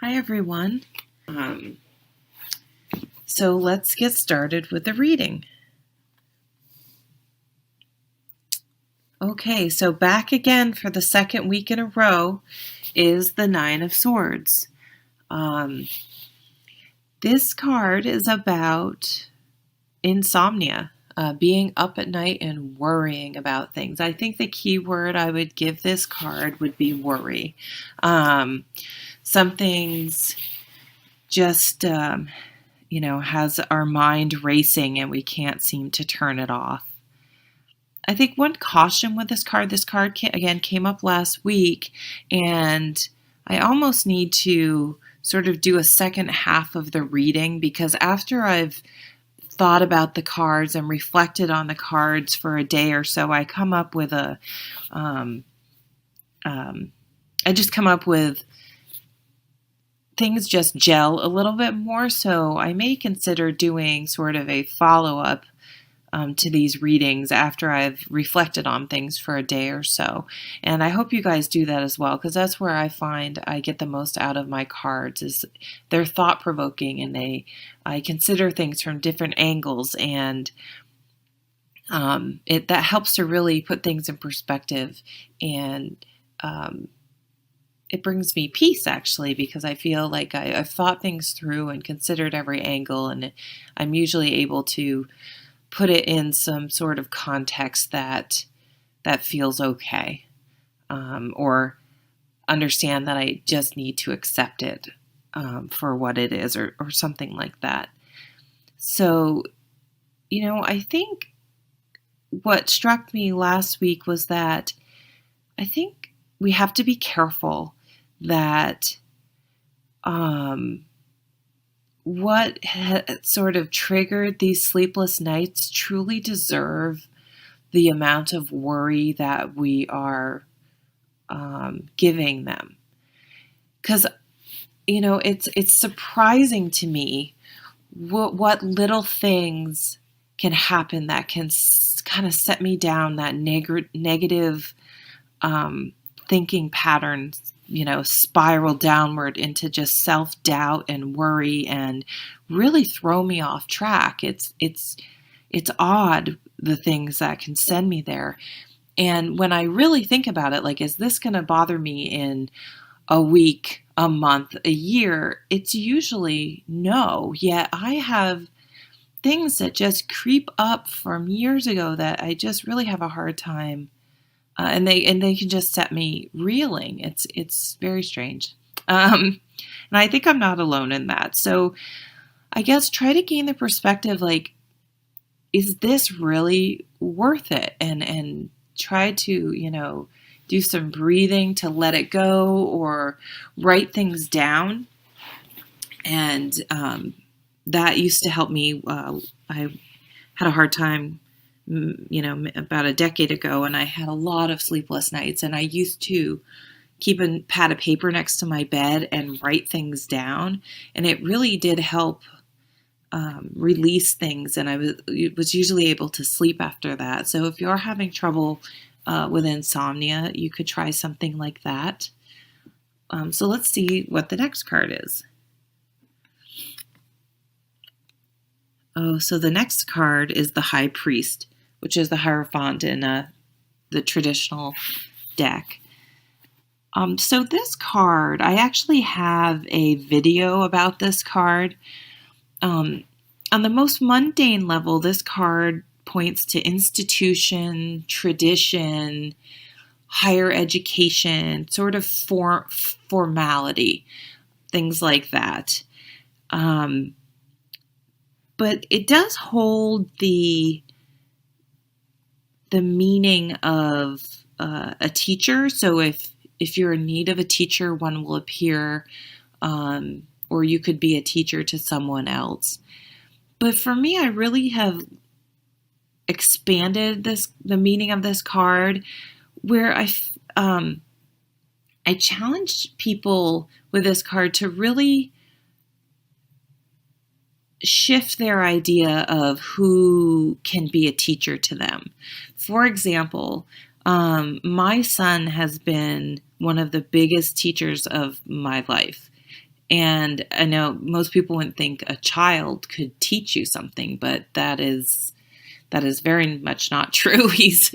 Hi, everyone. Um, so let's get started with the reading. Okay, so back again for the second week in a row is the Nine of Swords. This card is about insomnia, being up at night and worrying about things. I think the key word I would give this card would be worry. Some things just has our mind racing and we can't seem to turn it off. I think one caution with this card came up last week, and I almost need to sort of do a second half of the reading, because after I've thought about the cards and reflected on the cards for a day or so, I come up with things just gel a little bit more. So I may consider doing sort of a follow-up to these readings after I've reflected on things for a day or so. And I hope you guys do that as well, because that's where I find I get the most out of my cards. Is they're thought-provoking, and I consider things from different angles, and that helps to really put things in perspective, and it brings me peace, actually, because I feel like I've thought things through and considered every angle, and I'm usually able to put it in some sort of context that feels okay, or understand that I just need to accept it for what it is, or something like that. So, I think what struck me last week was that I think we have to be careful that what sort of triggered these sleepless nights truly deserve the amount of worry that we are giving them. Because, it's surprising to me what little things can happen that can kind of set me down that negative thinking patterns, spiral downward into just self-doubt and worry, and really throw me off track. It's odd, the things that can send me there. And when I really think about it, like, is this going to bother me in a week, a month, a year? It's usually no. Yet I have things that just creep up from years ago that I just really have a hard time. And they can just set me reeling. It's very strange, and I think I'm not alone in that. So I guess try to gain the perspective, like, is this really worth it? And try to do some breathing to let it go, or write things down. And that used to help me. I had a hard time about a decade ago, and I had a lot of sleepless nights, and I used to keep a pad of paper next to my bed and write things down, and it really did help release things, and I was usually able to sleep after that. So if you're having trouble with insomnia, you could try something like that. So let's see what the next card is. Oh, so the next card is the High Priest, which is the Hierophant in the traditional deck. So this card, I actually have a video about this card. On the most mundane level, this card points to institution, tradition, higher education, sort of formality, things like that. But it does hold the meaning of a teacher. So if you're in need of a teacher, one will appear, or you could be a teacher to someone else. But for me, I really have expanded the meaning of this card, where I challenged people with this card to really shift their idea of who can be a teacher to them. For example, my son has been one of the biggest teachers of my life. And I know most people wouldn't think a child could teach you something, but that is very much not true. He's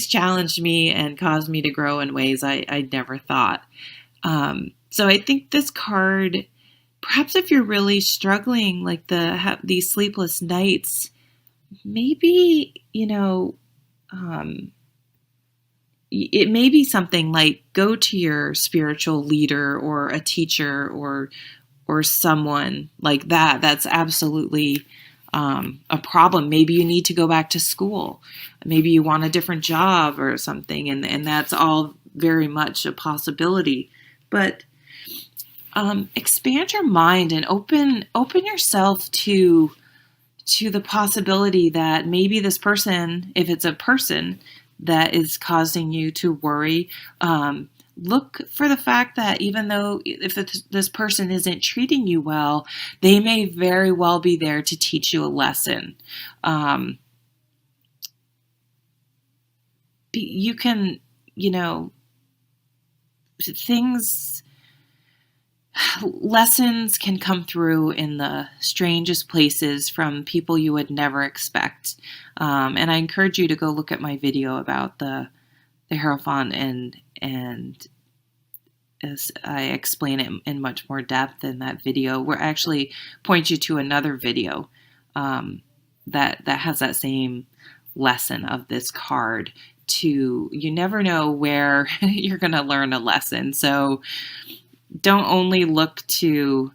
challenged me and caused me to grow in ways I never thought. So I think this card, perhaps if you're really struggling, like these sleepless nights, maybe, it may be something like go to your spiritual leader or a teacher or someone like that. That's absolutely a problem. Maybe you need to go back to school. Maybe you want a different job or something, and that's all very much a possibility. But expand your mind and open yourself to the possibility that maybe this person, if it's a person that is causing you to worry, look for the fact that even though if this person isn't treating you well, they may very well be there to teach you a lesson. You can, lessons can come through in the strangest places from people you would never expect. And I encourage you to go look at my video about the Hierophant, and as I explain it in much more depth in that video, where I actually point you to another video that has that same lesson of this card. You never know where you're going to learn a lesson. So don't only look to,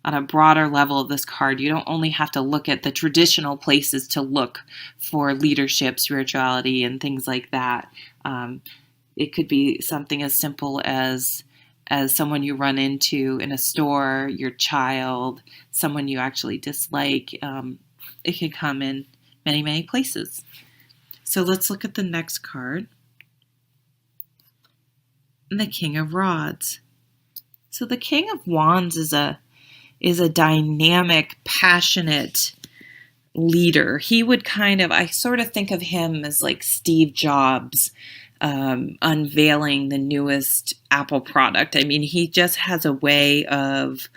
on a broader level of this card. You don't only have to look at the traditional places to look for leadership, spirituality, and things like that. It could be something as simple as someone you run into in a store, your child, someone you actually dislike. It can come in many, many places. So let's look at the next card. The King of Rods. So the King of Wands is a dynamic, passionate leader. He would I sort of think of him as like Steve Jobs, unveiling the newest Apple product. I mean, he just has a way of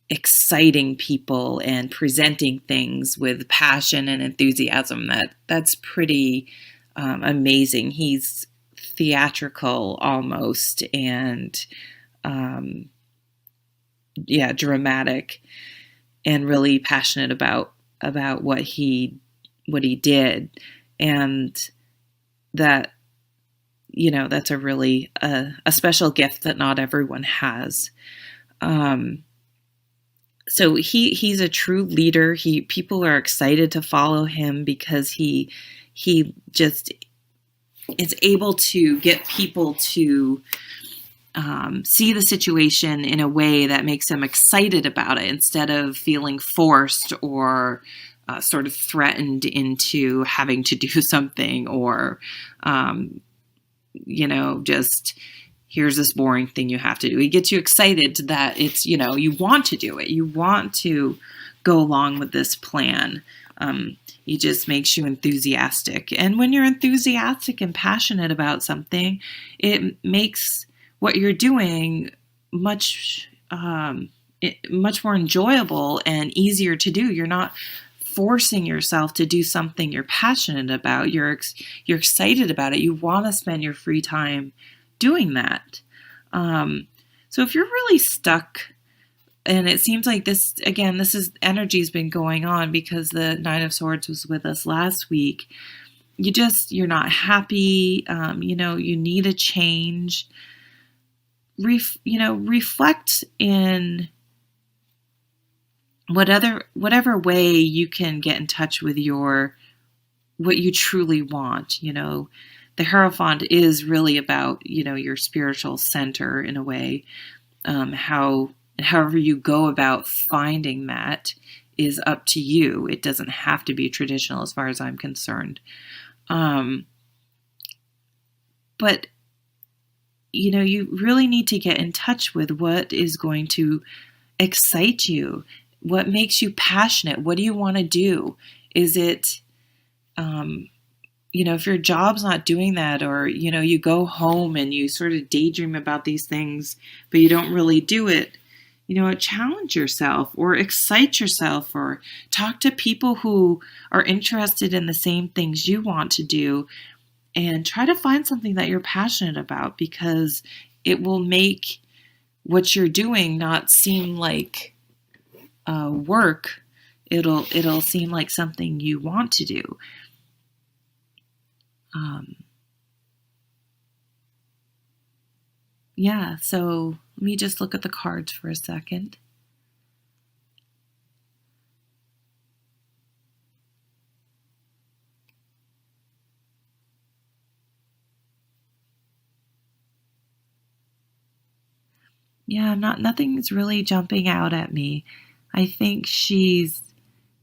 exciting people and presenting things with passion and enthusiasm. That's pretty amazing. He's theatrical almost, and dramatic, and really passionate about what he did, and that that's a really a special gift that not everyone has. So he's a true leader. People are excited to follow him because he just is able to get people to see the situation in a way that makes them excited about it instead of feeling forced or sort of threatened into having to do something, or, just here's this boring thing you have to do. He gets you excited that it's, you want to do it. You want to go along with this plan. He just makes you enthusiastic. And when you're enthusiastic and passionate about something, it makes what you're doing much more enjoyable and easier to do. You're not forcing yourself to do something you're passionate about. You're excited about it. You want to spend your free time doing that. So if you're really stuck, and it seems like this energy's been going on because the Nine of Swords was with us last week. You're not happy. You need a change. Reflect in whatever way you can get in touch with what you truly want. The Hierophant is really about, your spiritual center in a way. However you go about finding that is up to you. It doesn't have to be traditional as far as I'm concerned. But, you really need to get in touch with what is going to excite you. What makes you passionate? What do you want to do? Is it, if your job's not doing that, or, you go home and you sort of daydream about these things, but you don't really do it, challenge yourself or excite yourself, or talk to people who are interested in the same things you want to do, and try to find something that you're passionate about, because it will make what you're doing not seem like work. It'll seem like something you want to do. Yeah, so let me just look at the cards for a second. Yeah, nothing's really jumping out at me. I think she's,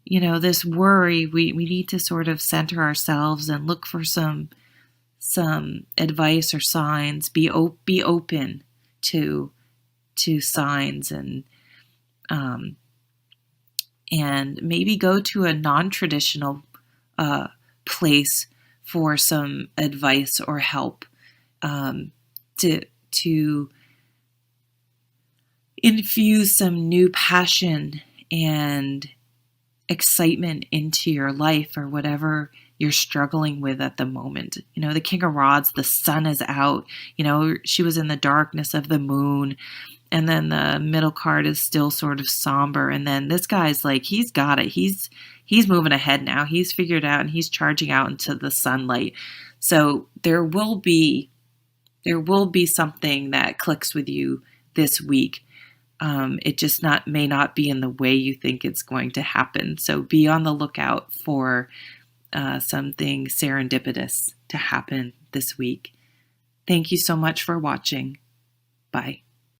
this worry, we need to sort of center ourselves and look for some advice or signs. Be open to signs, um, and maybe go to a non-traditional place for some advice or help, to infuse some new passion and excitement into your life, or whatever you're struggling with at the moment. The King of Rods, the sun is out. She was in the darkness of the moon, and then the middle card is still sort of somber, and then this guy's like, he's got it. He's moving ahead now. He's figured out, and he's charging out into the sunlight. So there will be something that clicks with you this week. It just may not be in the way you think it's going to happen. So be on the lookout for something serendipitous to happen this week. Thank you so much for watching. Bye.